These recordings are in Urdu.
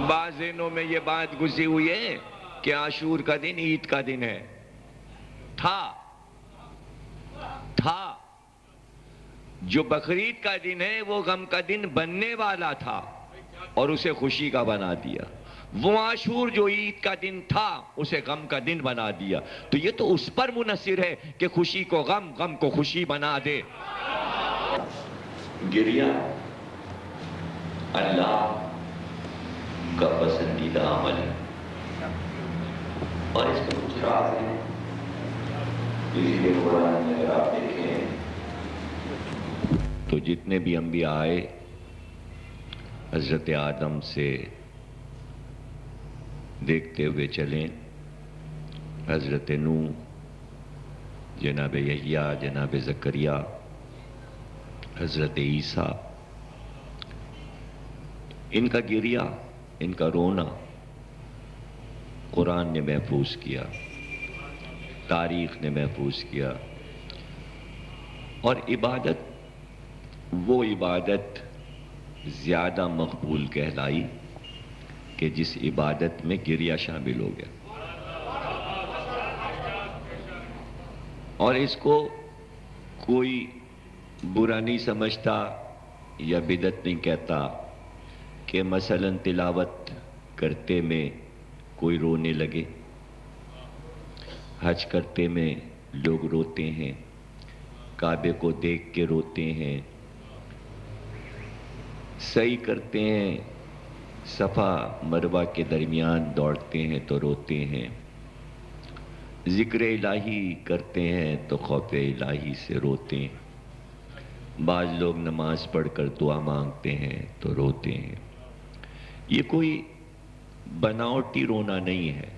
بعض ذہنوں میں یہ بات گھسی ہوئی ہے کہ عاشور کا دن عید کا دن ہے. تھا جو بقرعید کا دن ہے وہ غم کا دن بننے والا تھا اور اسے خوشی کا بنا دیا. وہ عاشور جو عید کا دن تھا اسے غم کا دن بنا دیا. تو یہ تو اس پر منحصر ہے کہ خوشی کو غم، غم کو خوشی بنا دے. گریہ اللہ کا پسندیدہ عمل ہے اور اس کے کچھ راز ہیں. اسی لیے قرآن میں اگر آپ دیکھیں تو جتنے بھی انبیاء آئے حضرت آدم سے دیکھتے ہوئے چلیں. حضرت نوح، جناب یحییٰ، جناب زکریا، حضرت عیسیٰ، ان کا گریہ، ان کا رونا قرآن نے محفوظ کیا، تاریخ نے محفوظ کیا. اور عبادت، وہ عبادت زیادہ مقبول کہلائی کہ جس عبادت میں گریہ شامل ہو گیا. اور اس کو کوئی برا نہیں سمجھتا یا بدعت نہیں کہتا کہ مثلاً تلاوت کرتے میں کوئی رونے لگے. حج کرتے میں لوگ روتے ہیں، کعبے کو دیکھ کے روتے ہیں، سعی کرتے ہیں، صفا مروہ کے درمیان دوڑتے ہیں تو روتے ہیں، ذکر الہی کرتے ہیں تو خوف الہی سے روتے ہیں. بعض لوگ نماز پڑھ کر دعا مانگتے ہیں تو روتے ہیں. یہ کوئی بناوٹی رونا نہیں ہے،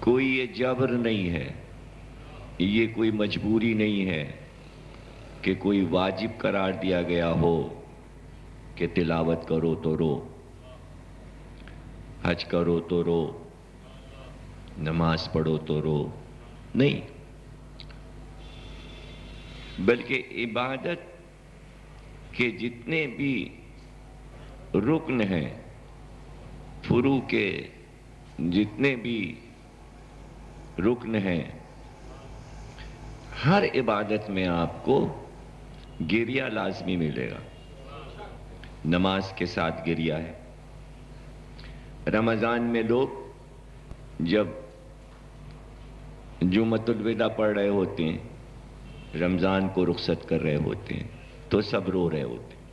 کوئی یہ جبر نہیں ہے، یہ کوئی مجبوری نہیں ہے کہ کوئی واجب قرار دیا گیا ہو کہ تلاوت کرو تو رو، حج کرو تو رو، نماز پڑھو تو رو. نہیں، بلکہ عبادت کے جتنے بھی رکن ہیں، فروع کے جتنے بھی رکن ہیں، ہر عبادت میں آپ کو گریہ لازمی ملے گا. نماز کے ساتھ گریہ ہے. رمضان میں لوگ جب جمعۃ الوداع پڑھ رہے ہوتے ہیں، رمضان کو رخصت کر رہے ہوتے ہیں، تو سب رو رہے ہوتے ہیں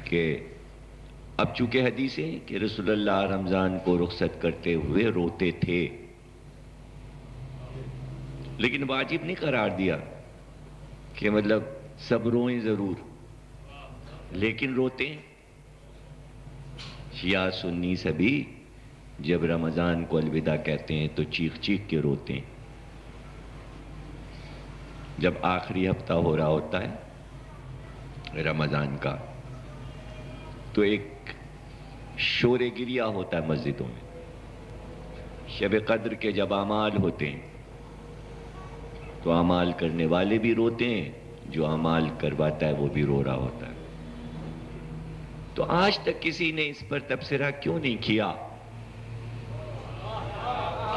کہ اب چونکہ حدیث ہے کہ رسول اللہ رمضان کو رخصت کرتے ہوئے روتے تھے، لیکن واجب نہیں قرار دیا کہ مطلب سب روئیں ضرور، لیکن روتے ہیں. شیعہ سنی سبھی جب رمضان کو الوداع کہتے ہیں تو چیخ چیخ کے روتے ہیں. جب آخری ہفتہ ہو رہا ہوتا ہے رمضان کا تو ایک شور گریہ ہوتا ہے مسجدوں میں. شب قدر کے جب اعمال ہوتے ہیں تو اعمال کرنے والے بھی روتے ہیں، جو اعمال کرواتا ہے وہ بھی رو رہا ہوتا ہے. تو آج تک کسی نے اس پر تبصرہ کیوں نہیں کیا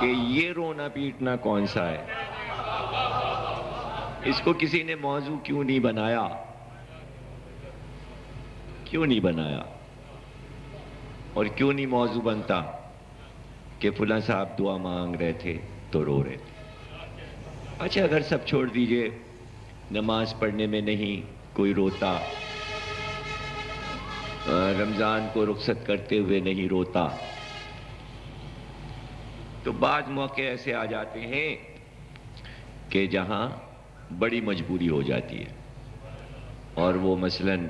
کہ یہ رونا پیٹنا کون سا ہے؟ اس کو کسی نے موضوع کیوں نہیں بنایا؟ کیوں نہیں بنایا؟ اور کیوں نہیں موضوع بنتا کہ فلاں صاحب دعا مانگ رہے تھے تو رو رہے تھے؟ اچھا، اگر سب چھوڑ دیجئے، نماز پڑھنے میں نہیں کوئی روتا، رمضان کو رخصت کرتے ہوئے نہیں روتا، تو بعض موقع ایسے آ جاتے ہیں کہ جہاں بڑی مجبوری ہو جاتی ہے، اور وہ مثلاً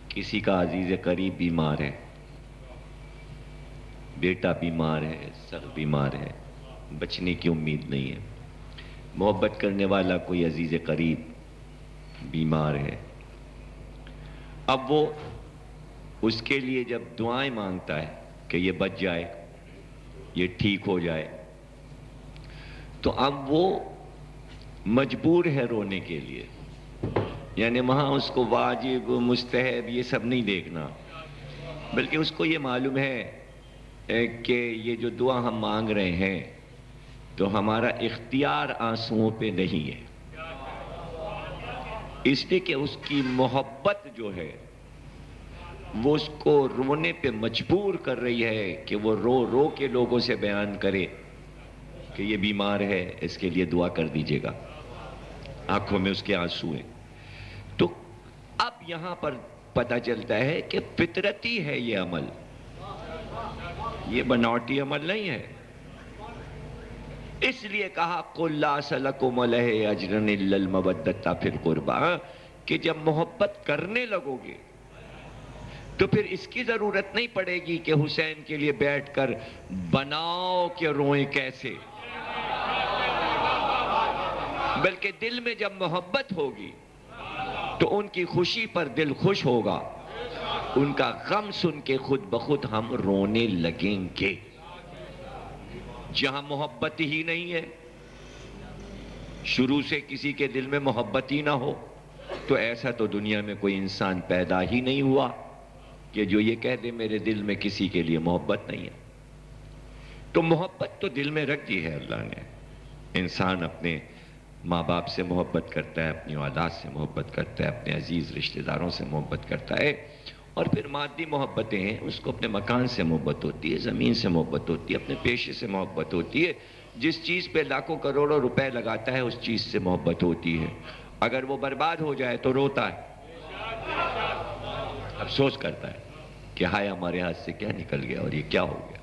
کسی کا عزیز قریب بیمار ہے، بیٹا بیمار ہے، سخت بیمار ہے، بچنے کی امید نہیں ہے، محبت کرنے والا کوئی عزیز قریب بیمار ہے. اب وہ اس کے لیے جب دعائیں مانگتا ہے کہ یہ بچ جائے، یہ ٹھیک ہو جائے، تو اب وہ مجبور ہے رونے کے لیے. یعنی وہاں اس کو واجب مستحب یہ سب نہیں دیکھنا، بلکہ اس کو یہ معلوم ہے کہ یہ جو دعا ہم مانگ رہے ہیں تو ہمارا اختیار آنسوؤں پہ نہیں ہے، اس لیے کہ اس کی محبت جو ہے وہ اس کو رونے پہ مجبور کر رہی ہے کہ وہ رو رو کے لوگوں سے بیان کرے کہ یہ بیمار ہے، اس کے لیے دعا کر دیجیے گا، آنکھوں میں اس کے آنسو ہیں۔ تو اب یہاں پر پتہ چلتا ہے کہ فطرتی ہے یہ عمل، یہ بناوٹی عمل نہیں ہے۔ اس لیے کہا قُلْ لَا أَسْأَلُكُمْ عَلَيْهِ أَجْرًا إِلَّا الْمَوَدَّةَ فِي الْقُرْبَىٰ، کہ جب محبت کرنے لگو گے تو پھر اس کی ضرورت نہیں پڑے گی کہ حسین کے لیے بیٹھ کر بناؤ کہ روئیں کیسے، بلکہ دل میں جب محبت ہوگی تو ان کی خوشی پر دل خوش ہوگا، ان کا غم سن کے خود بخود ہم رونے لگیں گے۔ جہاں محبت ہی نہیں ہے، شروع سے کسی کے دل میں محبت ہی نہ ہو، تو ایسا تو دنیا میں کوئی انسان پیدا ہی نہیں ہوا کہ جو یہ کہہ دے میرے دل میں کسی کے لیے محبت نہیں ہے۔ تو محبت تو دل میں رکھ دی ہے اللہ نے۔ انسان اپنے ماں باپ سے محبت کرتا ہے، اپنی اولاد سے محبت کرتا ہے، اپنے عزیز رشتہ داروں سے محبت کرتا ہے، اور پھر مادی محبتیں ہیں، اس کو اپنے مکان سے محبت ہوتی ہے، زمین سے محبت ہوتی ہے، اپنے پیشے سے محبت ہوتی ہے، جس چیز پہ لاکھوں کروڑوں روپے لگاتا ہے اس چیز سے محبت ہوتی ہے۔ اگر وہ برباد ہو جائے تو روتا ہے، افسوس کرتا ہے کہ ہائے ہمارے ہاتھ سے کیا نکل گیا اور یہ کیا ہو گیا۔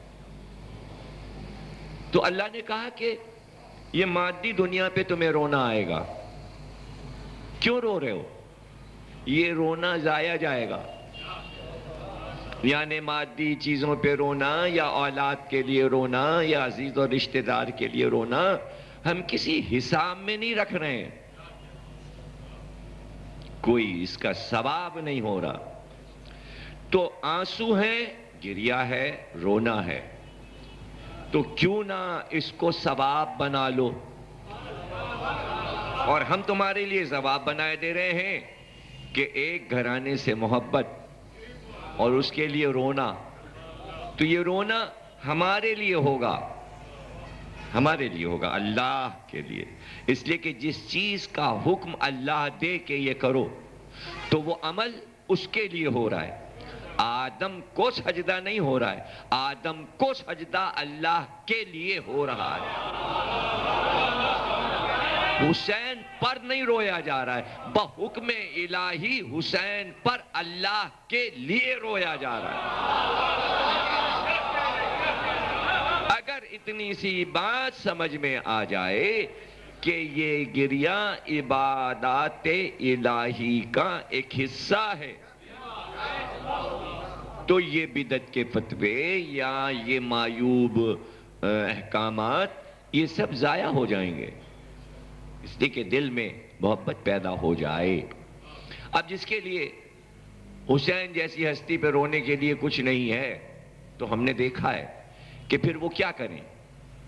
تو اللہ نے کہا کہ یہ مادی دنیا پہ تمہیں رونا آئے گا، کیوں رو رہے ہو؟ یہ رونا ضائع جائے گا، یعنی مادی چیزوں پہ رونا یا اولاد کے لیے رونا یا عزیز اور رشتہ دار کے لیے رونا ہم کسی حساب میں نہیں رکھ رہے ہیں، کوئی اس کا ثواب نہیں ہو رہا۔ تو آنسو ہے، گریا ہے، رونا ہے، تو کیوں نہ اس کو ثواب بنا لو، اور ہم تمہارے لیے ثواب بنائے دے رہے ہیں کہ ایک گھرانے سے محبت اور اس کے لیے رونا، تو یہ رونا ہمارے لیے ہوگا، ہمارے لیے ہوگا، اللہ کے لیے، اس لیے کہ جس چیز کا حکم اللہ دے کہ یہ کرو تو وہ عمل اس کے لیے ہو رہا ہے۔ آدم کو سجدہ نہیں ہو رہا ہے، آدم کو سجدہ اللہ کے لیے ہو رہا ہے۔ حسین پر نہیں رویا جا رہا ہے، بحکم الہی حسین پر اللہ کے لیے رویا جا رہا ہے۔ اگر اتنی سی بات سمجھ میں آ جائے کہ یہ گریہ عبادات الہی کا ایک حصہ ہے، تو یہ بدعت کے فتوے یا یہ معیوب احکامات یہ سب ضائع ہو جائیں گے، اس لیے کہ دل میں محبت پیدا ہو جائے۔ اب جس کے لیے حسین جیسی ہستی پہ رونے کے لیے کچھ نہیں ہے، تو ہم نے دیکھا ہے کہ پھر وہ کیا کریں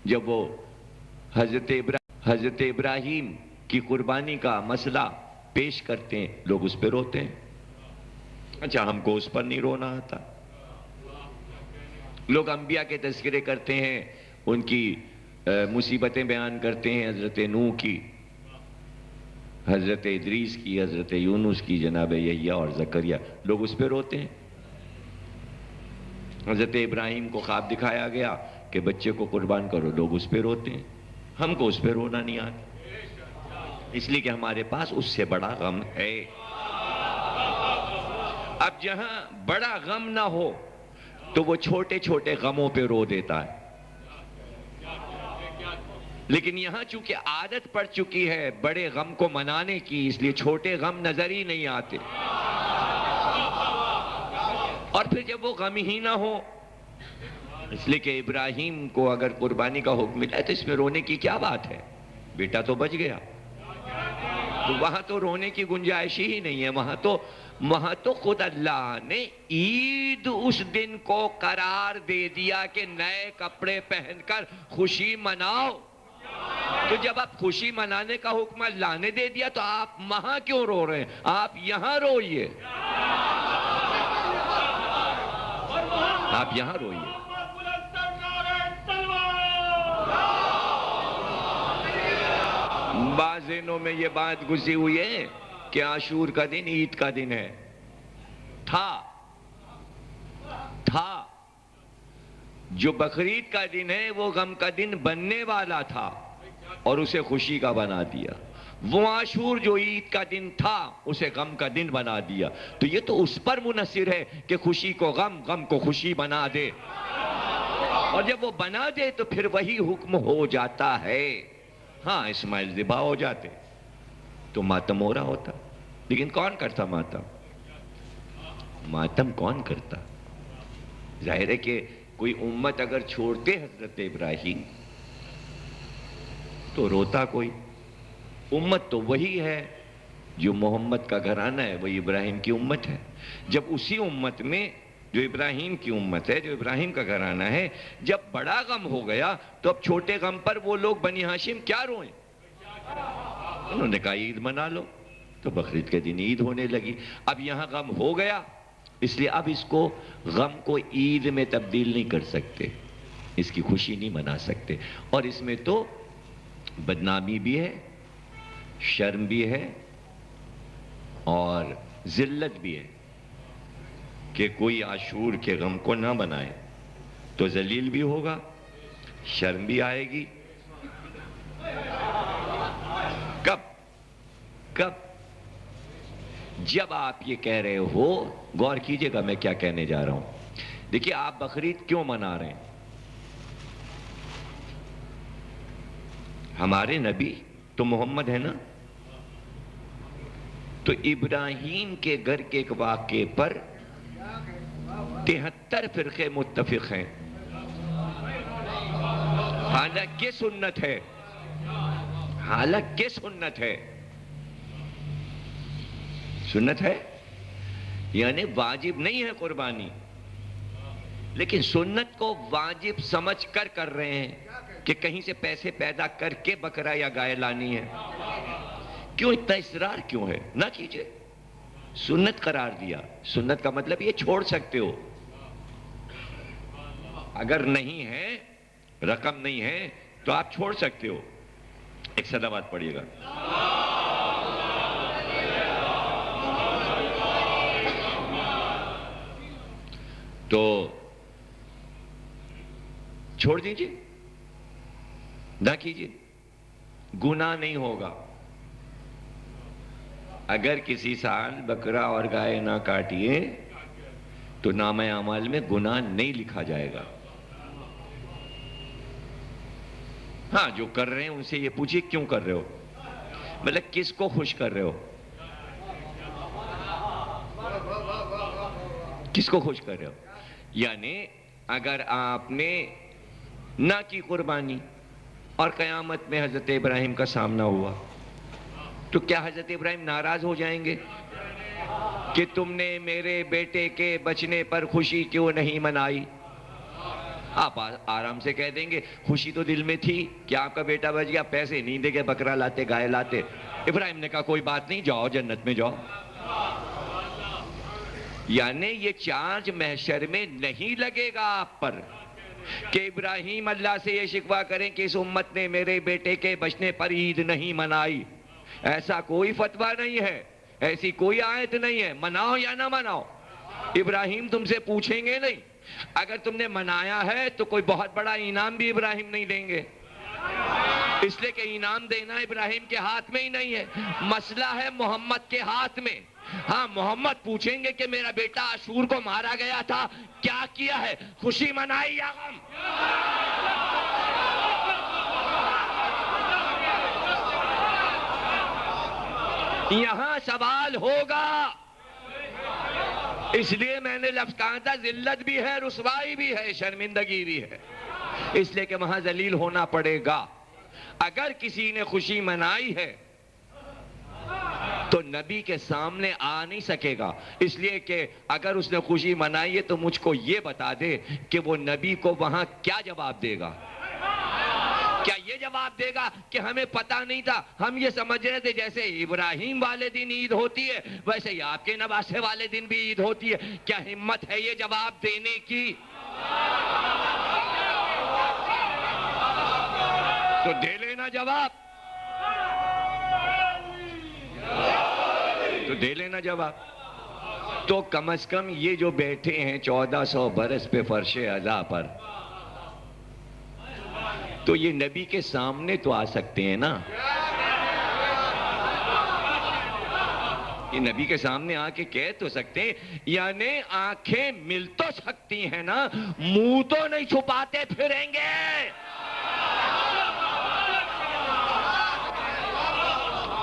جب وہ حضرت ابراہیم کی قربانی کا مسئلہ پیش کرتے ہیں، لوگ اس پہ روتے ہیں۔ اچھا ہم کو اس پر نہیں رونا آتا۔ لوگ انبیاء کے تذکرے کرتے ہیں، ان کی مصیبتیں بیان کرتے ہیں، حضرت نوح کی، حضرت ادریس کی، حضرت یونس کی، جناب یحییٰ اور زکریا، لوگ اس پہ روتے ہیں۔ حضرت ابراہیم کو خواب دکھایا گیا کہ بچے کو قربان کرو، لوگ اس پہ روتے ہیں۔ ہم کو اس پہ رونا نہیں آتا، اس لیے کہ ہمارے پاس اس سے بڑا غم ہے۔ اب جہاں بڑا غم نہ ہو تو وہ چھوٹے چھوٹے غموں پہ رو دیتا ہے، لیکن یہاں چونکہ عادت پڑ چکی ہے بڑے غم کو منانے کی، اس لیے چھوٹے غم نظر ہی نہیں آتے۔ اور پھر جب وہ غم ہی نہ ہو، اس لیے کہ ابراہیم کو اگر قربانی کا حکم ملا ہے تو اس میں رونے کی کیا بات ہے، بیٹا تو بچ گیا، تو وہاں تو رونے کی گنجائش ہی نہیں ہے۔ وہاں تو خود اللہ نے عید اس دن کو قرار دے دیا کہ نئے کپڑے پہن کر خوشی مناؤ۔ تو جب آپ خوشی منانے کا حکم اللہ نے دے دیا تو آپ وہاں کیوں رو رہے ہیں؟ آپ یہاں روئیے، آپ یہاں روئیے۔ بعض ذہنوں میں یہ بات گھسی ہوئی ہے کہ عاشور کا دن عید کا دن ہے۔ تھا جو بقرعید کا دن ہے وہ غم کا دن بننے والا تھا اور اسے خوشی کا بنا دیا۔ وہ عاشور جو عید کا دن تھا اسے غم کا دن بنا دیا۔ تو یہ تو اس پر منحصر ہے کہ خوشی کو غم، غم کو خوشی بنا دے، اور جب وہ بنا دے تو پھر وہی حکم ہو جاتا ہے۔ ہاں اسماعیل ذبح ہو جاتے تو ماتم ہو رہا ہوتا، لیکن کون کرتا ماتم؟ ماتم کون کرتا؟ ظاہر ہے کہ کوئی امت اگر چھوڑتے حضرت ابراہیم تو روتا کوئی۔ امت تو وہی ہے جو محمد کا گھرانہ ہے، وہی ابراہیم کی امت ہے۔ جب اسی امت میں جو ابراہیم کی امت ہے، جو ابراہیم کا گھرانہ ہے، جب بڑا غم ہو گیا تو اب چھوٹے غم پر وہ لوگ بنی ہاشم کیا روئیں؟ انہوں نے کہا عید منا لو، تو بقرعید کے دن عید ہونے لگی۔ اب یہاں غم ہو گیا، اس لیے اب اس کو غم کو عید میں تبدیل نہیں کر سکتے، اس کی خوشی نہیں منا سکتے۔ اور اس میں تو بدنامی بھی ہے، شرم بھی ہے اور ذلت بھی ہے کہ کوئی عاشور کے غم کو نہ منائے تو ذلیل بھی ہوگا، شرم بھی آئے گی۔ کب جب آپ یہ کہہ رہے ہو، غور کیجئے گا میں کیا کہنے جا رہا ہوں۔ دیکھیے آپ بقرعید کیوں منا رہے ہیں؟ ہمارے نبی تو محمد ہے نا، تو ابراہیم کے گھر کے ایک واقعے پر 73 فرقے متفق ہیں، حالانکہ سنت ہے، سنت ہے یعنی واجب نہیں ہے قربانی، لیکن سنت کو واجب سمجھ کر رہے ہیں کہ کہیں سے پیسے پیدا کر کے بکرا یا گائے لانی ہے۔ کیوں اتنا اصرار کیوں ہے؟ نہ کیجئے، سنت قرار دیا۔ سنت کا مطلب یہ چھوڑ سکتے ہو، اگر نہیں ہے، رقم نہیں ہے تو آپ چھوڑ سکتے ہو۔ ایک صلوات پڑھیے گا۔ تو چھوڑ دیجئے، نہ کیجئے، گناہ نہیں ہوگا۔ اگر کسی سال بکرا اور گائے نہ کاٹیے تو نامہ اعمال میں گناہ نہیں لکھا جائے گا۔ ہاں جو کر رہے ہیں ان سے یہ پوچھئے کیوں کر رہے ہو، مطلب کس کو خوش کر رہے ہو، کس کو خوش کر رہے ہو؟ یعنی اگر آپ نے نہ کی قربانی اور قیامت میں حضرت ابراہیم کا سامنا ہوا تو کیا حضرت ابراہیم ناراض ہو جائیں گے کہ تم نے میرے بیٹے کے بچنے پر خوشی کیوں نہیں منائی؟ آپ آرام سے کہہ دیں گے خوشی تو دل میں تھی کہ آپ کا بیٹا بچ گیا، پیسے نہیں دے کے بکرا لاتے، گائے لاتے۔ ابراہیم نے کہا کوئی بات نہیں، جاؤ جنت میں جاؤ۔ یعنی یہ چارج محشر میں نہیں لگے گا آپ پر کہ ابراہیم اللہ سے یہ شکوہ کریں کہ اس امت نے میرے بیٹے کے بچنے پر عید نہیں منائی۔ ایسا کوئی فتویٰ نہیں ہے، ایسی کوئی آیت نہیں ہے، مناؤ یا نہ مناؤ۔ ابراہیم تم سے پوچھیں گے نہیں، اگر تم نے منایا ہے تو کوئی بہت بڑا انعام بھی ابراہیم نہیں دیں گے، اس لیے کہ انعام دینا ابراہیم کے ہاتھ میں ہی نہیں ہے، مسئلہ ہے محمد کے ہاتھ میں۔ ہاں محمد پوچھیں گے کہ میرا بیٹا عاشور کو مارا گیا تھا، کیا کیا ہے، خوشی منائی یا غم؟ یہاں سوال ہوگا، اس لیے میں نے لفظ کہا تھا ذلت بھی ہے، رسوائی بھی ہے، شرمندگی بھی ہے، اس لیے کہ وہاں ذلیل ہونا پڑے گا۔ اگر کسی نے خوشی منائی ہے تو نبی کے سامنے آ نہیں سکے گا، اس لیے کہ اگر اس نے خوشی منائی ہے تو مجھ کو یہ بتا دے کہ وہ نبی کو وہاں کیا جواب دے گا۔ کیا یہ جواب جواب دے گا کہ ہمیں پتہ نہیں تھا، ہم یہ سمجھ رہے تھے جیسے ابراہیم والے دن عید ہوتی ہے ویسے ہی آپ کے نواسے والے دن بھی عید ہوتی ہے. کیا ہمت ہے یہ جواب دینے کی؟ تو دے لینا جواب، تو دے لینا جواب. تو کم از کم یہ جو بیٹھے ہیں 1400 برس پہ فرش عزا پر، تو یہ نبی کے سامنے تو آ سکتے ہیں نا. یہ نبی کے سامنے آ کے کہہ تو سکتے ہیں، یعنی آنکھیں مل تو سکتی ہیں نا، منہ تو نہیں چھپاتے پھریں گے.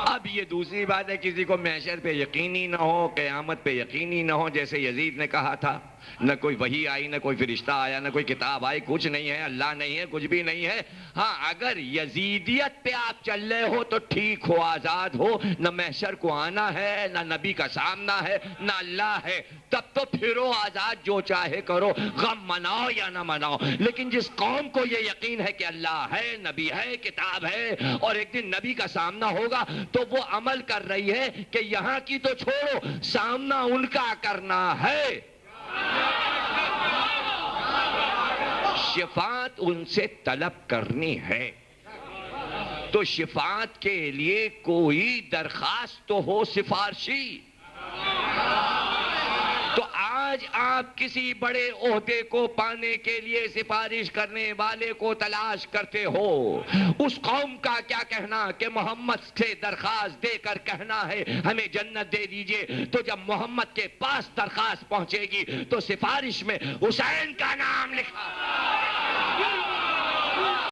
اب یہ دوسری بات ہے کسی کو محشر پہ یقینی نہ ہو، قیامت پہ یقینی نہ ہو، جیسے یزید نے کہا تھا، نہ کوئی وحی آئی، نہ کوئی فرشتہ آیا، نہ کوئی کتاب آئی، کچھ نہیں ہے، اللہ نہیں ہے، کچھ بھی نہیں ہے. ہاں اگر یزیدیت پہ آپ چل رہے ہو تو ٹھیک ہو، آزاد ہو، نہ محشر کو آنا ہے، نہ نبی کا سامنا ہے، نہ اللہ ہے، تب تو پھرو آزاد، جو چاہے کرو، غم مناؤ یا نہ مناؤ. لیکن جس قوم کو یہ یقین ہے کہ اللہ ہے، نبی ہے، کتاب ہے، اور ایک دن نبی کا سامنا ہوگا، تو وہ عمل کر رہی ہے کہ یہاں کی تو چھوڑو، سامنا ان کا کرنا ہے. شفاعت ان سے طلب کرنی ہے، تو شفاعت کے لیے کوئی درخواست تو ہو سفارشی. تو آج آپ کسی بڑے عہدے کو پانے کے لیے سفارش کرنے والے کو تلاش کرتے ہو. اس قوم کا کیا کہنا کہ محمد سے درخواست دے کر کہنا ہے ہمیں جنت دے دیجئے. تو جب محمد کے پاس درخواست پہنچے گی تو سفارش میں حسین کا نام لکھا.